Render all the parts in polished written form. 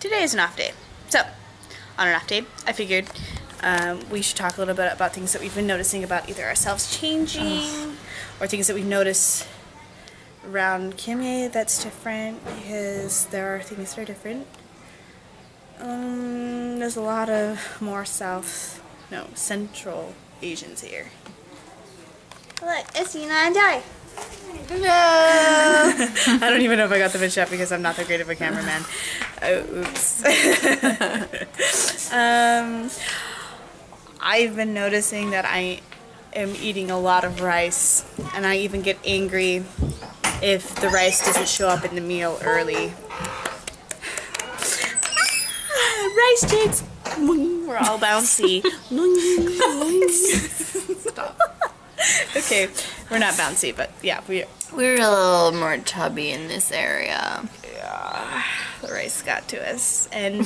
today is an off day. So, on an off day, I figured we should talk a little bit about things that we've been noticing about either ourselves changing or things that we've noticed around Kimye that's different, because there are things that are different. There's a lot of more Central Asians here. Look, it's Yuna and Joy. Hello! I don't even know if I got the vid shot because I'm not that great of a cameraman. Oh, oops. I've been noticing that I am eating a lot of rice, and I even get angry if the rice doesn't show up in the meal early. Rice chicks! We're all bouncy. Stop. Okay, we're not bouncy, but yeah, we're a little more tubby in this area. Yeah, the rice got to us, and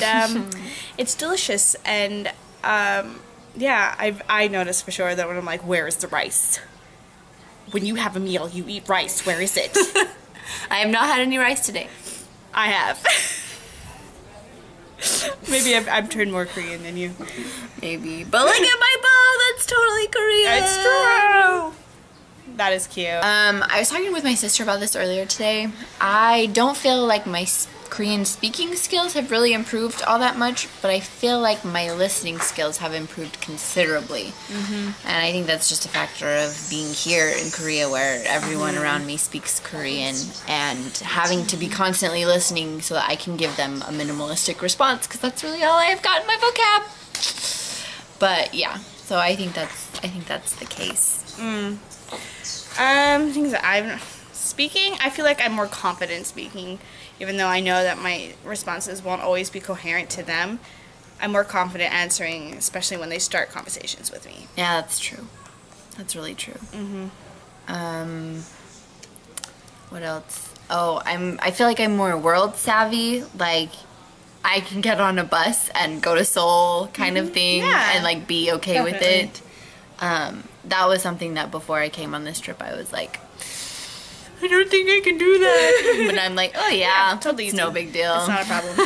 it's delicious. And yeah, I noticed for sure that when I'm like, where is the rice? When you have a meal, you eat rice. Where is it? I have not had any rice today. I have. Maybe I've turned more Korean than you. Maybe. But look at my bow! That's totally Korean! It's true! That is cute. I was talking with my sister about this earlier today. I don't feel like my Korean speaking skills have really improved all that much, but I feel like my listening skills have improved considerably. And I think that's just a factor of being here in Korea, where everyone around me speaks Korean, and having to be constantly listening so that I can give them a minimalistic response, because that's really all I have got in my vocab. But yeah, so I think that's the case. Things that speaking, I feel like I'm more confident speaking, even though I know that my responses won't always be coherent to them. I'm more confident answering, especially when they start conversations with me. Yeah, that's true. That's really true. What else? Oh, I feel like I'm more world savvy. Like, I can get on a bus and go to Seoul kind of thing, and like be okay with it. That was something that before I came on this trip I was like, I don't think I can do that. But I'm like, oh yeah, totally, it's no big deal. It's not a problem.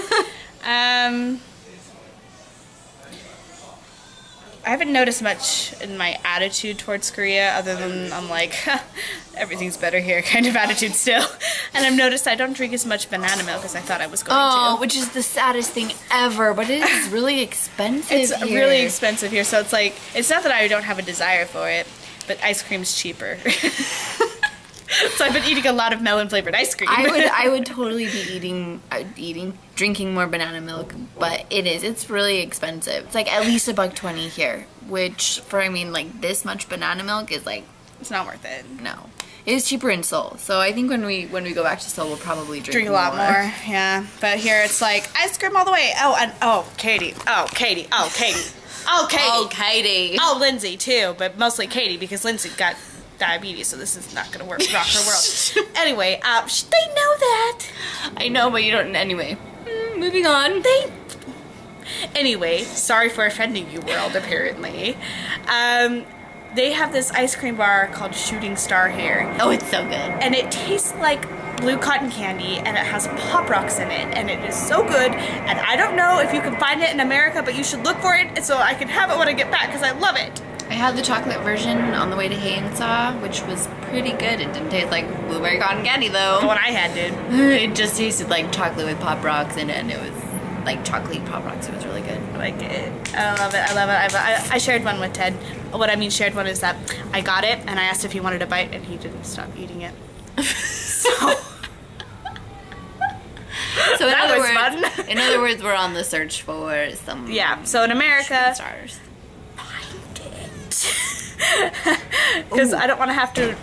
I haven't noticed much in my attitude towards Korea, other than I'm like, everything's better here kind of attitude still. And I've noticed I don't drink as much banana milk as I thought I was going to. Which is the saddest thing ever, but it is really expensive It's really expensive here, so it's like, it's not that I don't have a desire for it, but ice cream's cheaper. So I've been eating a lot of melon-flavored ice cream. I would totally be drinking more banana milk, but it's really expensive. It's like at least $1.20 here, which for, I mean, like this much banana milk is like, it's not worth it. No. It is cheaper in Seoul, so I think when we go back to Seoul, we'll probably drink a lot more. Yeah, but here it's like ice cream all the way. Katie. Oh, Katie. Oh, Katie. Oh, Katie. Oh, Katie. Oh, Lindsay too, but mostly Katie, because Lindsay got diabetes, so this is not gonna rock her world. Anyway, they know that. I know, but you don't. Anyway, moving on. Anyway, sorry for offending you, world. Apparently, they have this ice cream bar called Shooting Star here. Oh, it's so good, and it tastes like blue cotton candy, and it has Pop Rocks in it, and it is so good. And I don't know if you can find it in America, but you should look for it so I can have it when I get back, because I love it. I had the chocolate version on the way to Haeinsa, which was pretty good. It didn't taste like blueberry cotton candy, though. The one I had did. It just tasted like chocolate with Pop Rocks in it, and it was like chocolate Pop Rocks. It was really good. I like it. I love it. I love it. I shared one with Ted. What I mean shared one is that I got it, and I asked if he wanted a bite, and he didn't stop eating it. So in other words, we're on the search for some. Yeah. So in America, stars. Because I don't want to have to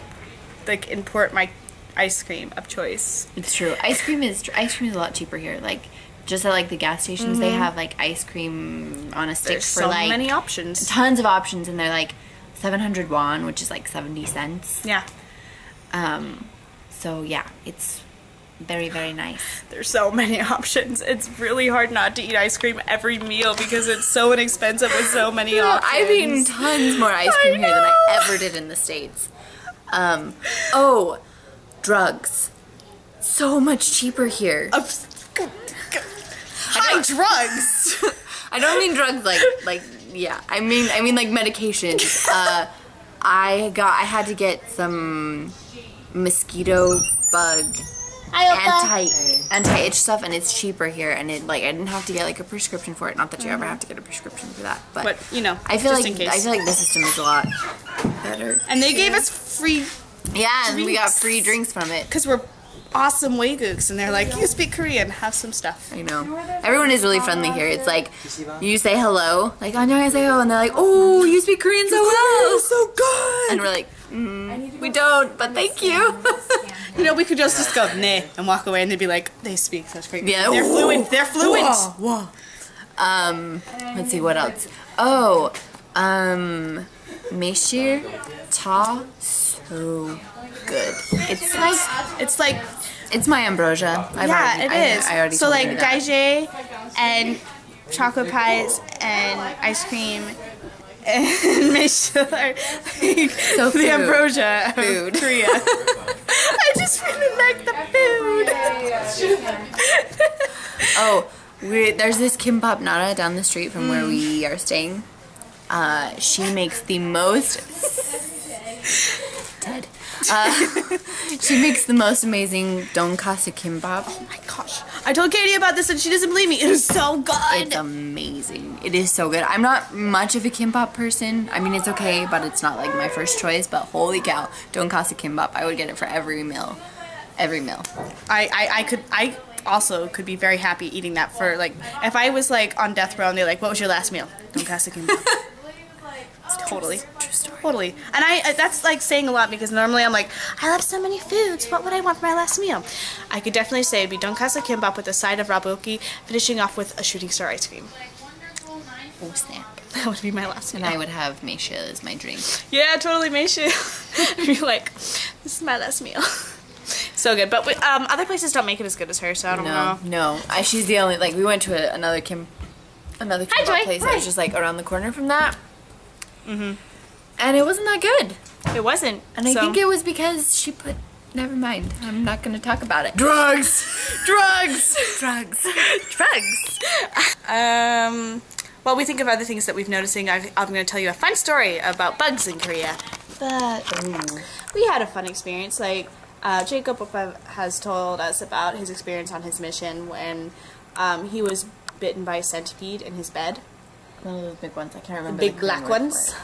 like import my ice cream of choice. It's true. Ice cream is a lot cheaper here. Like just at like the gas stations, they have like ice cream on a stick. There's for so like many options, tons of options, and they're like 700 won, which is like 70 cents. Yeah. So yeah, it's very, very nice. There's so many options. It's really hard not to eat ice cream every meal because it's so inexpensive with so many options. I've eaten tons more ice cream here than I ever did in the States. Oh, drugs. So much cheaper here. Hi, drugs. I don't mean drugs like yeah. I mean like medications. I had to get some mosquito bug anti-itch stuff, and it's cheaper here, and it I didn't have to get like a prescription for it. Not that you ever have to get a prescription for that, but you know, I feel just like in case. I feel like the system is a lot better. And they gave us free and we got free drinks from it because we're awesome Waygooks, and they're like, you speak Korean, have some stuff. I know. Everyone is really friendly here. It's like you say hello, like 안녕하세요, and they're like, oh, you speak Korean so well, so good. and we're like, we don't, but thank you. You know, we could just go ne and walk away, and they'd be like, they speak such great. Yeah, they're fluent. They're fluent. Whoa. Let's see what else. Oh, Meishir Ta so good. It's like it's my ambrosia. It is. I already so told you like that. daijie and chocolate pies and ice cream and Michelle are like So the food. ambrosia Food. of Korea. I just really like the food. Oh, there's this Kpop Nara down the street from where we are staying. She makes the most dead. She makes the most amazing donkasu kimbap. Oh my gosh. I told Katie about this and she doesn't believe me. It was so good. It's amazing. It is so good. I'm not much of a kimbap person. I mean, it's okay, but it's not like my first choice. But holy cow, donkasu kimbap. I would get it for every meal. Every meal. I also could be very happy eating that for like, if I was like on death row and they're like, what was your last meal? Donkasu kimbap. Totally. True story. Totally. And that's like saying a lot because normally I'm like, I love so many foods. What would I want for my last meal? I could definitely say it'd be donkasu kimbap with a side of raboki, finishing off with a shooting star ice cream. Oh, snap. That would be my last meal. And I would have meisha as my drink. Yeah, totally Meisha. I'd be like, this is my last meal. So good. But other places don't make it as good as her, so I don't know. No. She's the only, like, we went to another kimbap place that was just like around the corner from that. And it wasn't that good. It wasn't. And I think it was because she put, never mind. I'm not going to talk about it. Drugs! Drugs! Drugs. Drugs! While we think of other things that we've noticing, I'm going to tell you a fun story about bugs in Korea. But we had a fun experience. Like, Jacob has told us about his experience on his mission when he was bitten by a centipede in his bed. One of those big ones. I can't remember. Big black ones.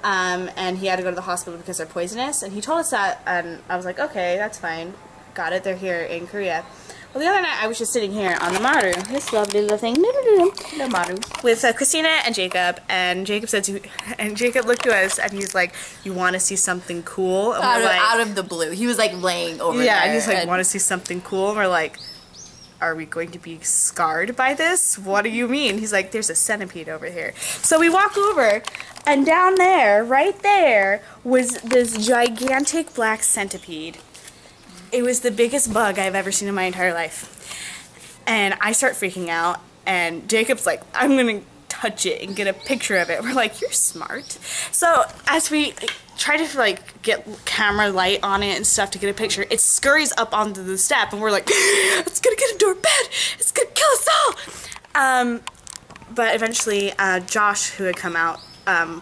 And he had to go to the hospital because they're poisonous. And he told us that, and I was like, okay, that's fine. Got it. They're here in Korea. Well, the other night I was just sitting here on the maru, this lovely little thing, the maru, with Christina and Jacob said to, and Jacob looked to us and he's like, "You want to see something cool?" And we're like, out of the blue, he was like laying over there. Yeah, and he's like, "Want to see something cool?" And we're like, are we going to be scarred by this? What do you mean? He's like, there's a centipede over here. So we walk over, and down there, right there, was this gigantic black centipede. It was the biggest bug I've ever seen in my entire life. And I start freaking out, and Jacob's like, I'm going to touch it and get a picture of it. We're like, you're smart. So as we try to like get camera light on it and stuff to get a picture, it scurries up onto the step, and we're like, it's gonna get into our bed, it's gonna kill us all. But eventually Josh, who had come out,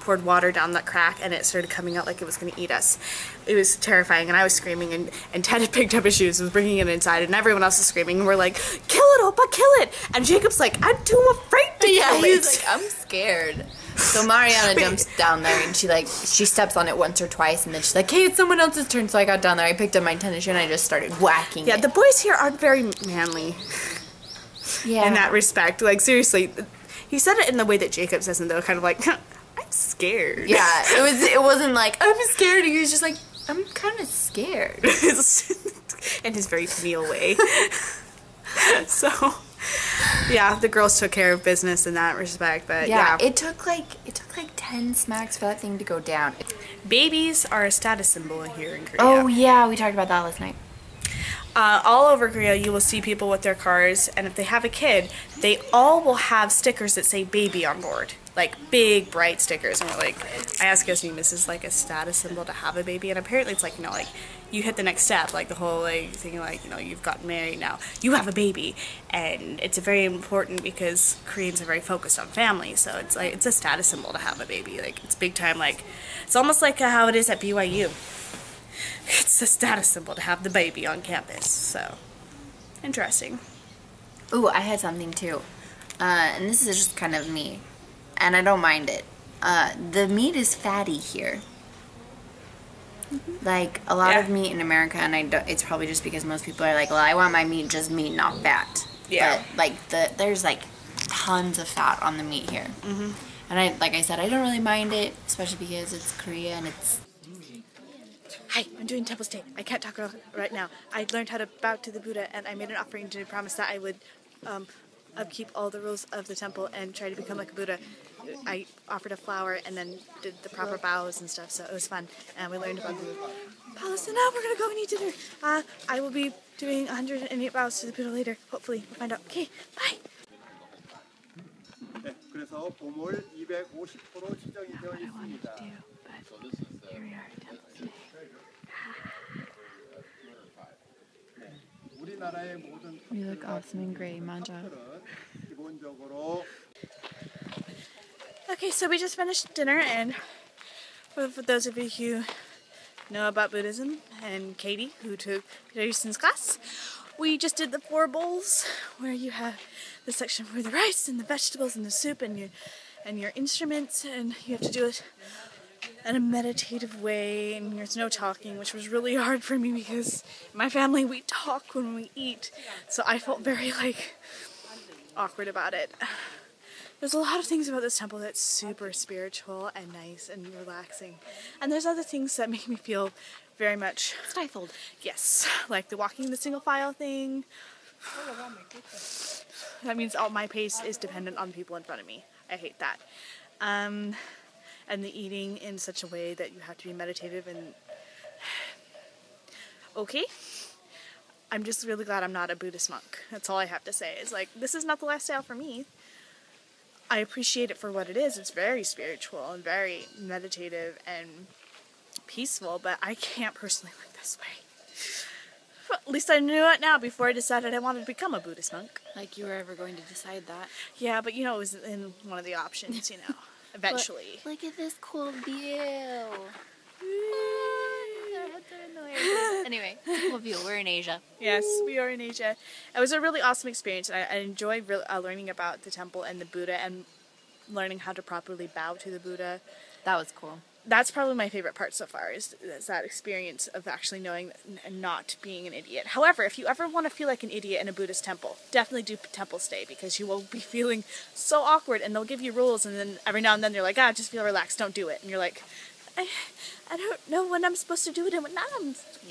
poured water down that crack, and it started coming out like it was gonna eat us. It was terrifying, and I was screaming, and Ted had picked up his shoes and was bringing it inside, and everyone else was screaming, and we're like, kill it, Oppa, kill it. And Jacob's like, I'm too afraid to kill it. He's like, I'm scared. So Mariana jumps down there, and she steps on it once or twice, and then she's like, hey, it's someone else's turn. So I got down there, I picked up my tennis shoe, and I just started whacking it. The boys here aren't very manly in that respect. Like, seriously, he said it in the way that Jacob says it, though, kind of like, I'm scared. Yeah, it wasn't like, I'm scared. He was just like, I'm kind of scared. In his very Camille way. So, yeah, the girls took care of business in that respect, but yeah. It took like 10 smacks for that thing to go down. Babies are a status symbol here in Korea. Oh yeah, we talked about that last night. All over Korea, you will see people with their cars, and if they have a kid, they all will have stickers that say baby on board. like big bright stickers, and we're like, I asked Ghosting, this is like a status symbol to have a baby, and apparently it's like, you know, like you hit the next step, like the whole like thing, like, you know, you've gotten married, now you have a baby, and it's very important because Koreans are very focused on family, so it's like it's a status symbol to have a baby, like it's big time, like it's almost like how it is at BYU. It's a status symbol to have the baby on campus, so interesting. Ooh, I had something too, and this is just kind of me, and I don't mind it. The meat is fatty here. Like a lot of meat in America, and it's probably just because most people are like, well, I want my meat just meat, not fat. Yeah. But like there's like tons of fat on the meat here, and like I said, I don't really mind it, especially because it's Korea and it's. Hi, I'm doing templestay. I can't talk right now. I learned how to bow to the Buddha, and I made an offering to promise that I would upkeep all the rules of the temple and try to become like a Buddha. I offered a flower and then did the proper bows and stuff, so it was fun. And we learned about the Buddha. So now we're going to go and eat dinner. I will be doing 108 bows to the Buddha later. Hopefully, we'll find out. Okay, bye! 네, 그래서 보몰 250% 지정이 되어 있습니다. 우리나라의 모든 You look awesome in gray, Manja. 기본적으로 Okay, so we just finished dinner, and for those of you who know about Buddhism, and Katie, who took Peter Houston's class, we just did the 4 bowls, where you have the section for the rice and the vegetables and the soup and your instruments, and you have to do it in a meditative way, and there's no talking, which was really hard for me because in my family we talk when we eat, so I felt very like awkward about it. There's a lot of things about this temple that's super spiritual and nice and relaxing, and there's other things that make me feel very much Stifled. yes, like the walking the single file thing. That means all my pace is dependent on people in front of me. I hate that. And the eating in such a way that you have to be meditative and okay. I'm just really glad I'm not a Buddhist monk. That's all I have to say. It's like, this is not the lifestyle for me. I appreciate it for what it is. It's very spiritual and very meditative and peaceful, but I can't personally live this way. Well, at least I knew it now before I decided I wanted to become a Buddhist monk. Like you were ever going to decide that. Yeah, but you know, it was in one of the options, you know, eventually. But look at this cool view. Anyway, it's a cool view. We're in Asia. Yes, we are in Asia. It was a really awesome experience. I enjoyed learning about the temple and the Buddha and learning how to properly bow to the Buddha. That was cool. That's probably my favorite part so far, is that experience of actually knowing and not being an idiot. However, if you ever want to feel like an idiot in a Buddhist temple, definitely do temple stay, because you will be feeling so awkward, and they'll give you rules, and then every now and then they're like, just feel relaxed, don't do it. And you're like, I don't know when I'm supposed to do it and when not.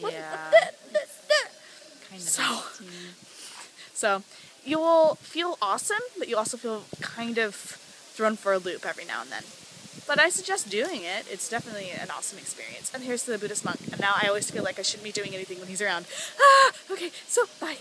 Yeah. Kind of. So you will feel awesome, but you also feel kind of thrown for a loop every now and then. But I suggest doing it. It's definitely an awesome experience. And here's the Buddhist monk. And now I always feel like I shouldn't be doing anything when he's around. Okay, so bye.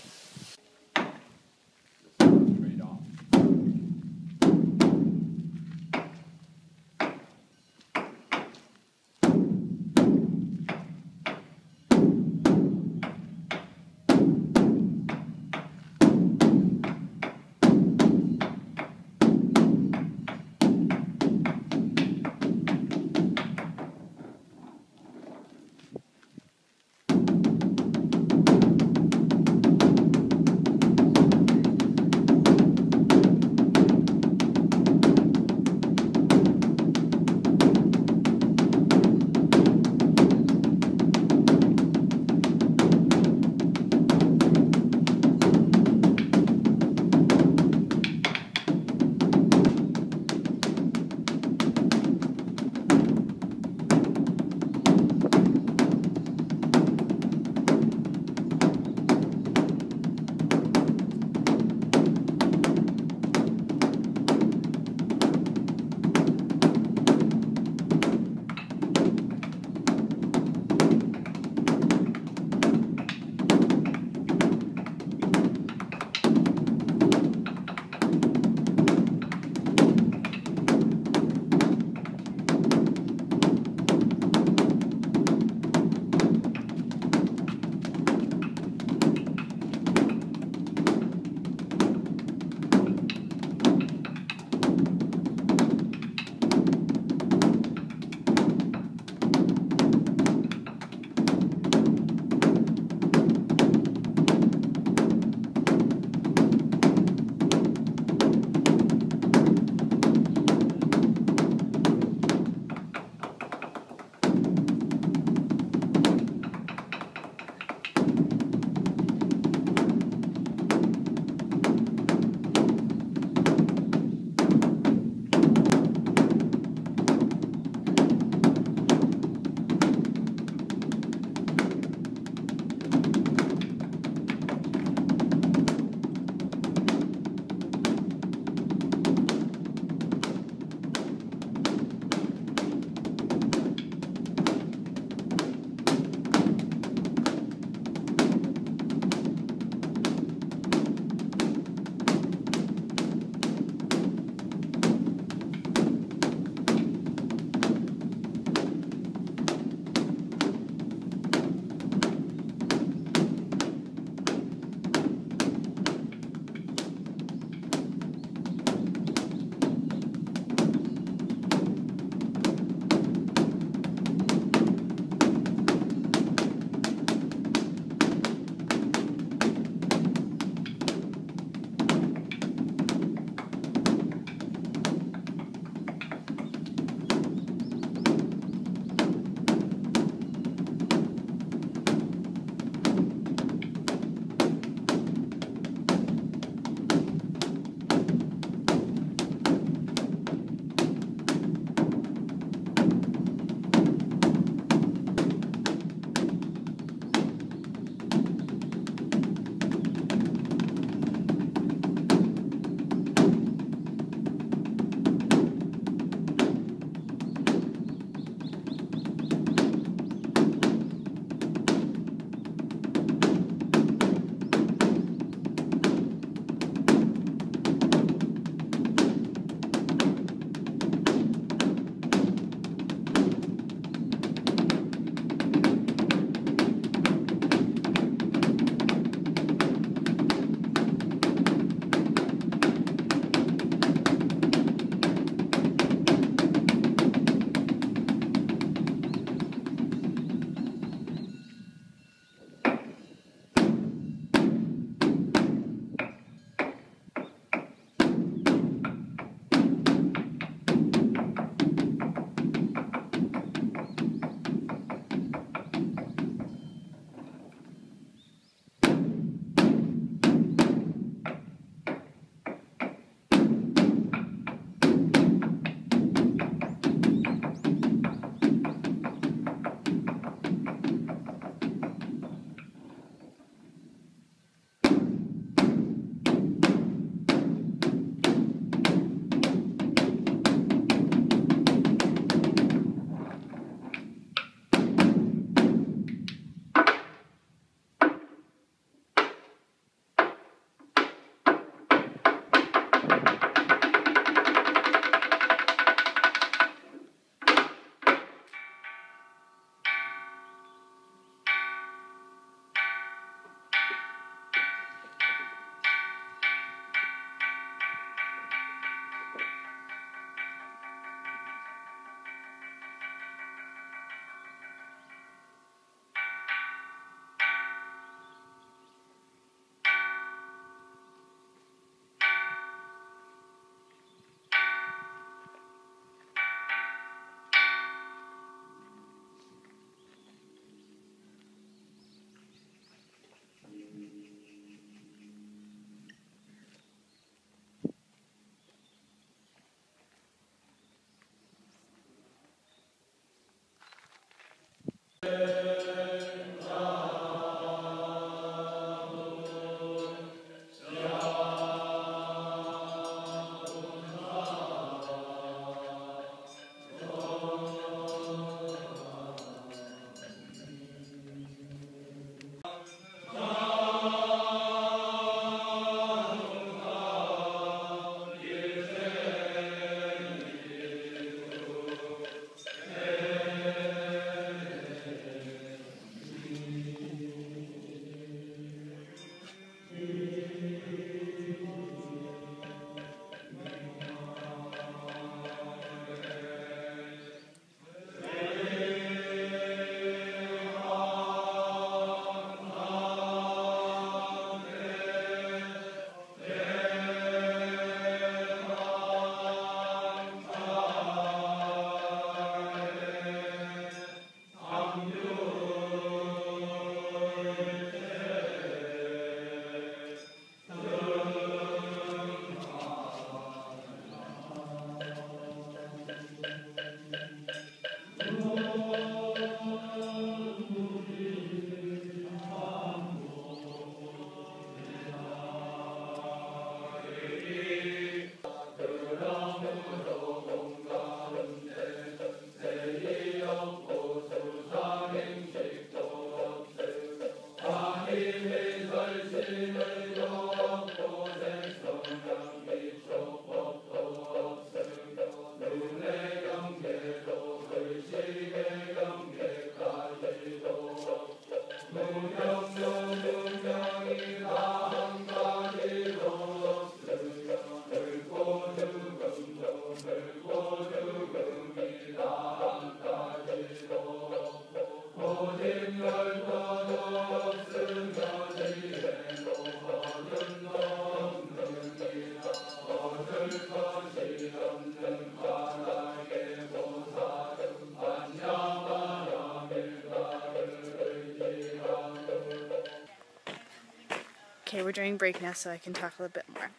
Okay, we're doing break now, so I can talk a little bit more.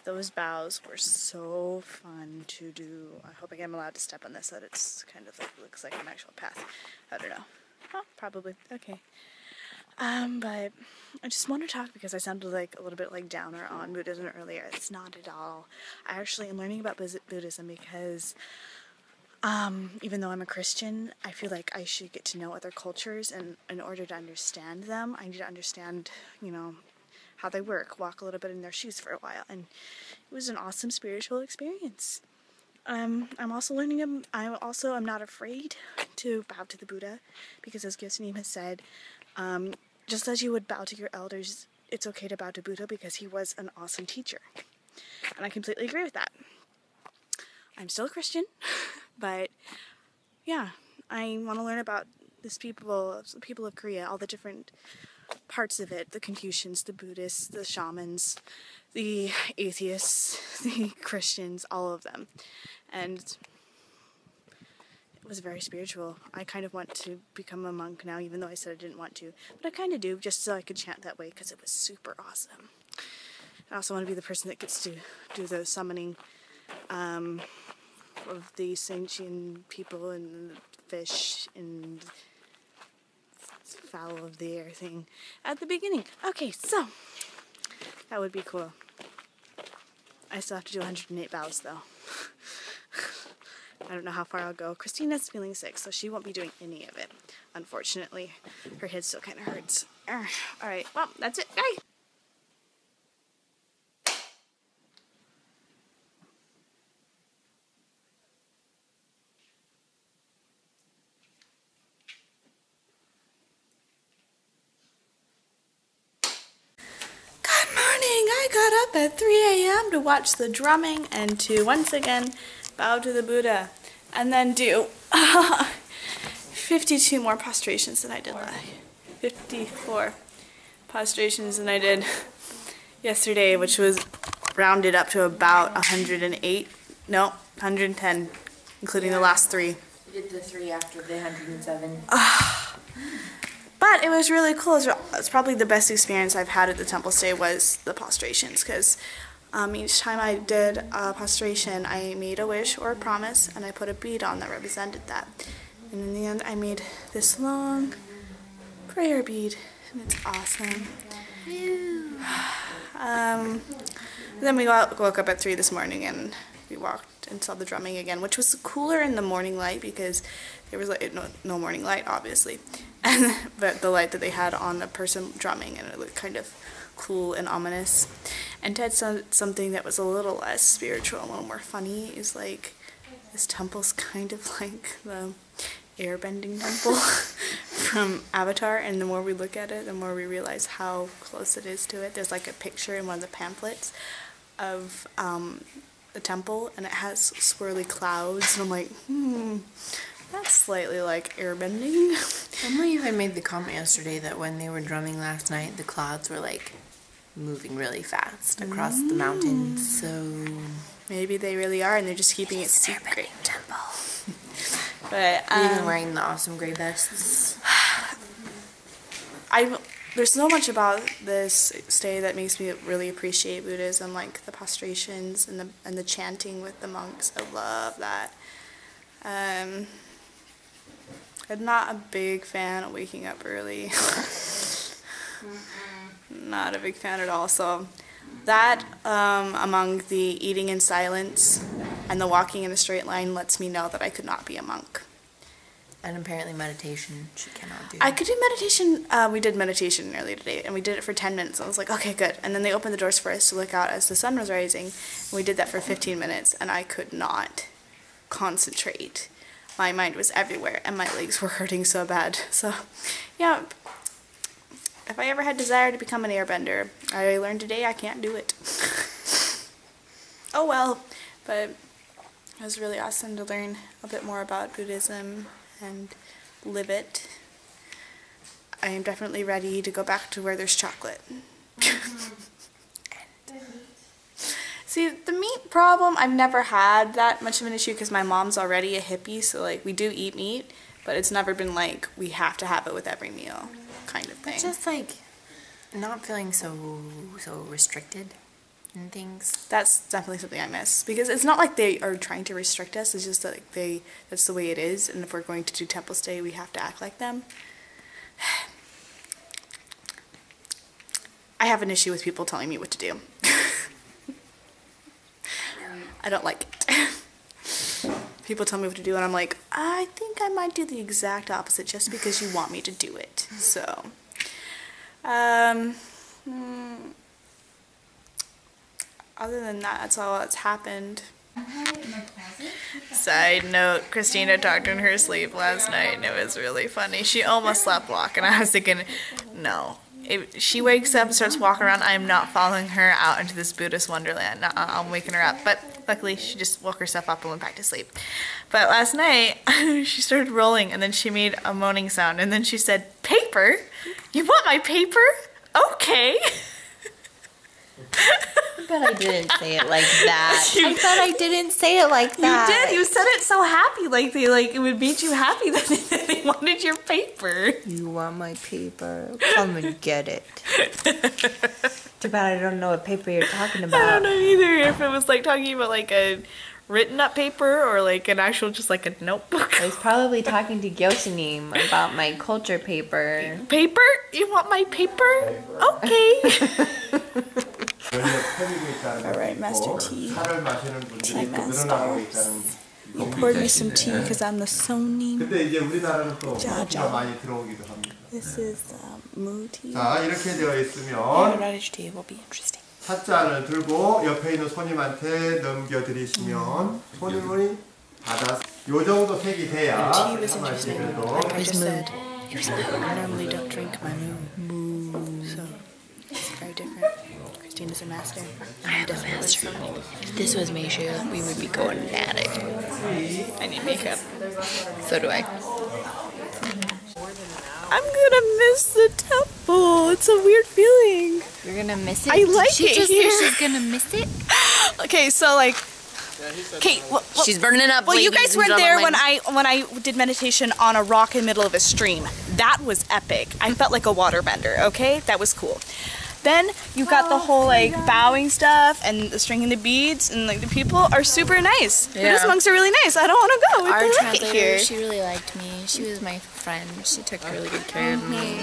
Those bows were so fun to do. I hope I'm allowed to step on this so that it's kind of like looks like an actual path. I don't know. Oh, probably. Okay. But I just want to talk because I sounded like a little bit like downer on Buddhism earlier. It's not at all. I actually am learning about Buddhism because even though I'm a Christian, I feel like I should get to know other cultures, and in order to understand them, I need to understand, you know, how they work, walk a little bit in their shoes for a while, and it was an awesome spiritual experience. I'm also learning, I'm not afraid to bow to the Buddha, because as Gyosunim has said, just as you would bow to your elders, it's okay to bow to Buddha because he was an awesome teacher. And I completely agree with that. I'm still a Christian, but yeah, I want to learn about the people of Korea, all the different parts of it, the Confucians, the Buddhists, the shamans, the atheists, the Christians, all of them. And it was very spiritual. I kind of want to become a monk now, even though I said I didn't want to, but I kind of do, just so I could chant that way, because it was super awesome. I also want to be the person that gets to do the summoning of the sentient people and the fish and fowl of the air thing at the beginning. Okay, so that would be cool. I still have to do 108 bows though. I don't know how far I'll go. Christina's feeling sick, so she won't be doing any of it, unfortunately. Her head still kind of hurts. Alright, well, that's it. Bye! I got up at 3 a.m. to watch the drumming and to once again bow to the Buddha and then do 52 more prostrations than I did 54 prostrations than I did yesterday, which was rounded up to about 108, no, 110, including the last 3. We did the 3 after the 107. But it was really cool. It's probably the best experience I've had at the temple stay was the prostrations, because each time I did a prostration, I made a wish or a promise, and I put a bead on that represented that. And in the end, I made this long prayer bead, and it's awesome. Then we woke up at 3 this morning, and we walked and saw the drumming again, which was cooler in the morning light because there was like no morning light, obviously, but the light that they had on the person drumming, and it looked kind of cool and ominous. And Ted said something that was a little less spiritual, a little more funny, is like this temple's kind of like the airbending temple from Avatar, and the more we look at it, the more we realize how close it is to it. There's like a picture in one of the pamphlets of the temple, and it has swirly clouds, and I'm like, that's slightly like airbending. Emily even made the comment yesterday that when they were drumming last night, the clouds were like moving really fast across the mountains, so maybe they really are, and they're just keeping it secret. Temple. But even wearing the awesome gray vests. There's so much about this stay that makes me really appreciate Buddhism, like the prostrations and the chanting with the monks. I love that. I'm not a big fan of waking up early. Not a big fan at all. So that, among the eating in silence and the walking in a straight line, lets me know that I could not be a monk. And apparently meditation she cannot do. I could do meditation. We did meditation earlier today, and we did it for 10 minutes. I was like, okay, good. And then they opened the doors for us to look out as the sun was rising, and we did that for 15 minutes, and I could not concentrate. My mind was everywhere, and my legs were hurting so bad. So, yeah, if I ever had desire to become an airbender, I learned today I can't do it. Oh well, but it was really awesome to learn a bit more about Buddhism and live it. I am definitely ready to go back to where there's chocolate. See, the meat problem, I've never had that much of an issue because my mom's already a hippie, so like we do eat meat, but it's never been like we have to have it with every meal kind of thing. It's just like not feeling so restricted in things. That's definitely something I miss because it's not like they are trying to restrict us, it's just that like that's the way it is, and if we're going to do temple stay, we have to act like them. I have an issue with people telling me what to do. I don't like it. People tell me what to do and I'm like, I think I might do the exact opposite just because you want me to do it. So, other than that, that's all that's happened. Side note, Christina talked in her sleep last night and it was really funny. She almost slept walk and I was thinking, no. If she wakes up and starts walking around, I am not following her out into this Buddhist wonderland. I'm waking her up. But luckily, she just woke herself up and went back to sleep. But last night, she started rolling, and then she made a moaning sound. And then she said, "Paper? You want my paper? Okay." But I didn't say it like that. I thought I didn't say it like that. You did. You said it so happy, like it would make you happy that they wanted your paper. You want my paper? Come and get it. Too bad I don't know what paper you're talking about. I don't know either. If it was like talking about like a written up paper or like an actual just like a notebook. I was probably talking to Gyosunim about my culture paper. Paper? You want my paper? Okay. Alright, Master Tea. Tea Masters. You poured me some tea because I'm the Sony. This is moo tea. 자, 이렇게 되어 있으면 radish tea will be interesting. 찻잔을 들고 옆에 있는 손님한테 넘겨드리시면 손님이 받아서 요 정도 색이 돼야 Tea was interesting. Like I just said, I normally don't drink my moo. So it's very different. Christina's a master. I'm a master. If this was Meishu, we would be going at it. I need makeup. So do I. I'm gonna miss the temple. It's a weird feeling. You're gonna miss it? I like Did she it just here. say she's gonna miss it? Okay, so like, Kate, she's burning up. well, you ladies guys and weren't there gentlemen. when I did meditation on a rock in the middle of a stream. That was epic. I felt like a waterbender. Okay, that was cool. Then you got the whole like bowing stuff and the stringing the beads, and like the people are super nice. Yeah. Buddhist monks are really nice. I don't want to go. Our I like it translator, here. she really liked me. She was my friend. She took really good care of me.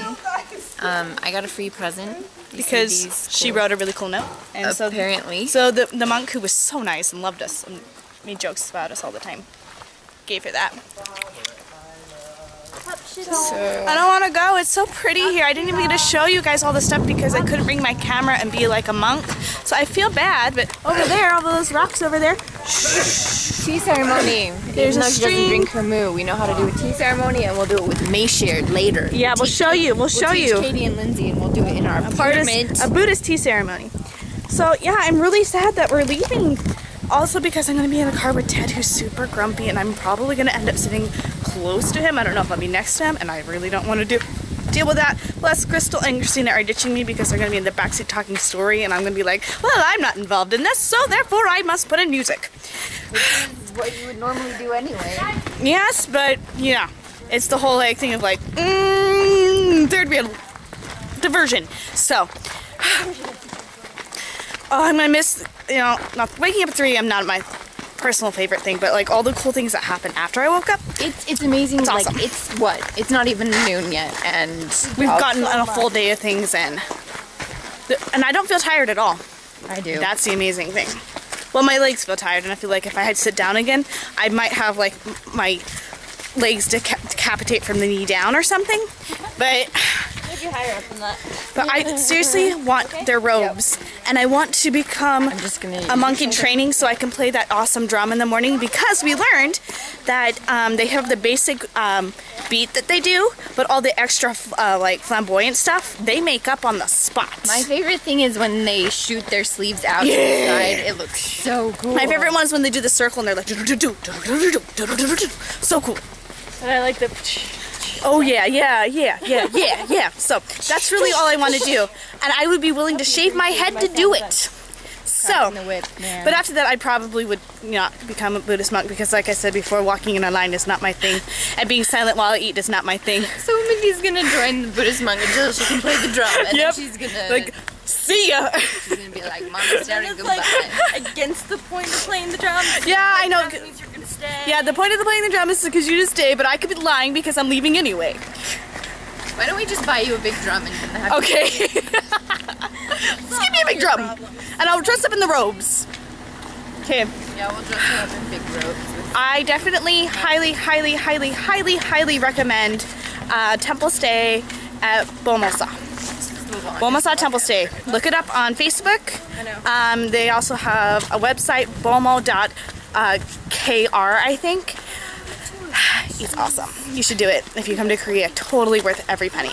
I got a free present. Because she wrote a really cool note. And apparently. So the monk who was so nice and loved us and made jokes about us all the time gave her that. I don't want to go. It's so pretty here. I didn't even get to show you guys all the stuff because I couldn't bring my camera and be like a monk. So I feel bad, but over there, all those rocks over there. Tea ceremony. There's Even a though she doesn't stream. drink her moo, we know how to do a tea ceremony, and we'll do it with Meishu later. Yeah, we'll show you. We'll show teach you. Katie and Lindsay, and we'll do it in our apartment. A Buddhist tea ceremony. So yeah, I'm really sad that we're leaving. Also because I'm going to be in the car with Ted, who's super grumpy, and I'm probably going to end up sitting close to him. I don't know if I'll be next to him, and I really don't want to deal with that. Plus, Crystal and Christina are ditching me because they're going to be in the backseat talking story, and I'm going to be like, well, I'm not involved in this, so therefore I must put in music. Which is what you would normally do anyway. Yes, but, yeah, it's the whole like thing of like, third wheel diversion. So, I'm going to miss, you know, not waking up at 3 a.m. not my personal favorite thing, but like all the cool things that happen after I woke up. It's amazing. It's like awesome. it's what? It's not even noon yet, and We've gotten on a full day of things, and I don't feel tired at all. I do. That's the amazing thing. Well, my legs feel tired, and I feel like if I had to sit down again, I might have like my legs decapitate from the knee down or something. But Maybe higher up than that. But I seriously want their robes, and I want to become a monk in training so I can play that awesome drum in the morning, because we learned that they have the basic beat that they do, but all the extra like flamboyant stuff they make up on the spot. My favorite thing is when they shoot their sleeves out to the side. It looks so cool. My favorite one is when they do the circle and they're like so cool. And I like the oh yeah. So that's really all I want to do, and I would be willing to shave my head to do it. So, the whip, man. but after that, I probably would not become a Buddhist monk because, like I said before, walking in a line is not my thing, and being silent while I eat is not my thing. So Mindy's gonna join the Buddhist monk until she can play the drum, and then she's gonna like, see ya. She's gonna be like, monastery goodbye. Like, against the point of playing the drum. Yeah, I know. That means you're gonna stay. Yeah, the point of playing the drum is because you just stay, but I could be lying because I'm leaving anyway. Why don't we just buy you a big drum and have Okay. Just give me a big drum, and I'll dress up in the robes. Okay. Yeah, we'll dress her up in big robes. I definitely highly recommend Temple Stay at Boemeosa. Boemeosa Temple Stay. Look it up on Facebook. I know. They also have a website, boemo.kr, I think. It's awesome. You should do it if you come to Korea. Totally worth every penny.